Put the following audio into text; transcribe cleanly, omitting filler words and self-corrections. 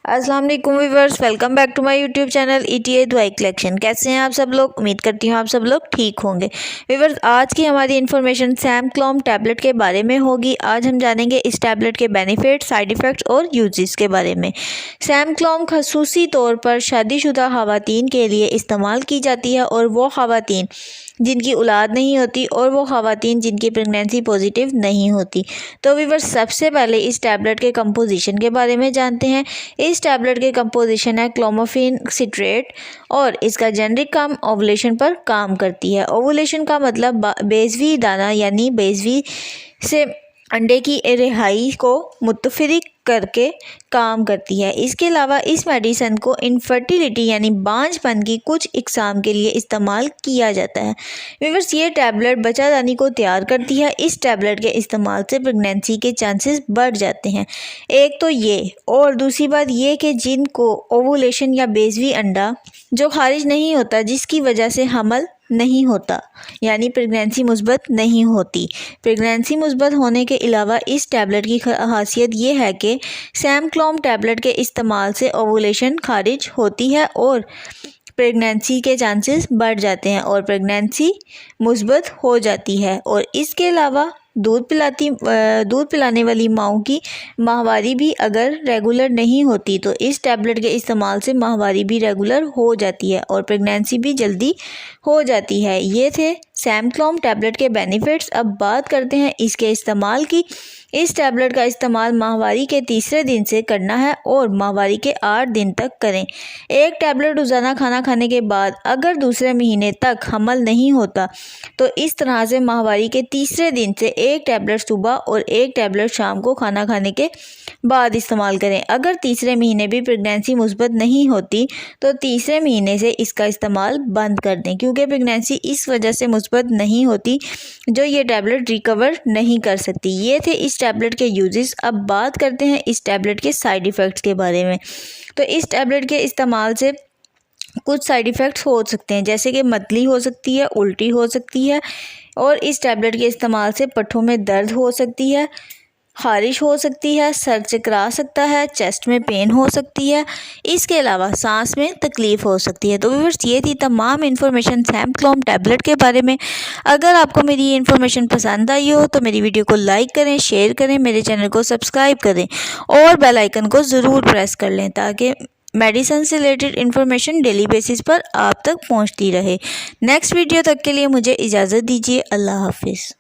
अस्सलाम वालेकुम viewers, welcome back to my YouTube channel ETA दवाई कलेक्शन। कैसे हैं आप सब लोग? उम्मीद करती हूँ आप सब लोग ठीक होंगे। व्यूअर्स, आज की हमारी इन्फॉर्मेशन सैमक्लोम टैबलेट के बारे में होगी। आज हम जानेंगे इस टैबलेट के बेनिफिट, साइड इफ़ेक्ट्स और यूजेस के बारे में। सैमक्लोम खसूसी तौर पर शादीशुदा ख़वातीन के लिए इस्तेमाल की जाती है और वो ख़वातीन जिनकी औलाद नहीं होती और वो ख़वातीन जिनकी प्रेगनेंसी पॉजिटिव नहीं होती। तो व्यूअर्स, सबसे पहले इस टैबलेट के कंपोजिशन के बारे में जानते हैं। इस टैबलेट के कंपोजिशन है क्लोमिफेन सिट्रेट और इसका जेनरिक काम ओवुलेशन पर काम करती है। ओवुलेशन का मतलब बेज़वी दाना यानी बेज़वी से अंडे की रिहाई को मुतफरिक करके काम करती है। इसके अलावा इस मेडिसिन को इनफर्टिलिटी यानी बांझपन की कुछ इकसाम के लिए इस्तेमाल किया जाता है। व्यूअर्स, ये टैबलेट बच्चादानी को तैयार करती है। इस टैबलेट के इस्तेमाल से प्रेगनेंसी के चांसेस बढ़ जाते हैं। एक तो ये, और दूसरी बात ये कि जिनको ओवुलेशन या बेज़वी अंडा जो खारिज नहीं होता, जिसकी वजह से हमल नहीं होता यानी प्रेगनेंसी मुस्बत नहीं होती। प्रेगनेंसी मुस्बत होने के अलावा इस टैबलेट की खासियत ये है कि सैमक्लोम टैबलेट के इस्तेमाल से ओवुलेशन खारिज होती है और प्रेगनेंसी के चांसेस बढ़ जाते हैं और प्रेगनेंसी मुस्बत हो जाती है। और इसके अलावा दूध पिलाने वाली माओं की माहवारी भी अगर रेगुलर नहीं होती तो इस टैबलेट के इस्तेमाल से माहवारी भी रेगुलर हो जाती है और प्रेगनेंसी भी जल्दी हो जाती है। ये थे सैमक्लोम टैबलेट के बेनिफिट्स। अब बात करते हैं इसके इस्तेमाल की। इस टैबलेट का इस्तेमाल माहवारी के तीसरे दिन से करना है और माहवारी के 8 दिन तक करें। एक टैबलेट रोज़ाना खाना खाने के बाद अगर दूसरे महीने तक हमल नहीं होता तो इस तरह से माहवारी के तीसरे दिन से एक टैबलेट सुबह और एक टैबलेट शाम को खाना खाने के बाद इस्तेमाल करें। अगर तीसरे महीने भी प्रेगनेंसी मुस्बत नहीं होती तो तीसरे महीने से इसका इस्तेमाल बंद कर दें, क्योंकि प्रेगनेंसी इस वजह से मुस्बत नहीं होती जो ये टैबलेट रिकवर नहीं कर सकती। ये थे इस टैबलेट के यूजेस। अब बात करते हैं इस टैबलेट के साइड इफ़ेक्ट्स के बारे में। तो इस टैबलेट के इस्तेमाल से कुछ साइड इफ़ेक्ट्स हो सकते हैं, जैसे कि मतली हो सकती है, उल्टी हो सकती है और इस टैबलेट के इस्तेमाल से पट्ठों में दर्द हो सकती है, खारिश हो सकती है, सर चकरा सकता है, चेस्ट में पेन हो सकती है। इसके अलावा सांस में तकलीफ़ हो सकती है। तो व्यूअर्स, ये थी तमाम इन्फॉर्मेशन सैमक्लोम टैबलेट के बारे में। अगर आपको मेरी ये इन्फॉर्मेशन पसंद आई हो तो मेरी वीडियो को लाइक करें, शेयर करें, मेरे चैनल को सब्सक्राइब करें और बेल आइकन को ज़रूर प्रेस कर लें ताकि मेडिसिन से रिलेटेड इन्फॉर्मेशन डेली बेसिस पर आप तक पहुंचती रहे। नेक्स्ट वीडियो तक के लिए मुझे इजाज़त दीजिए। अल्लाह हाफिज़।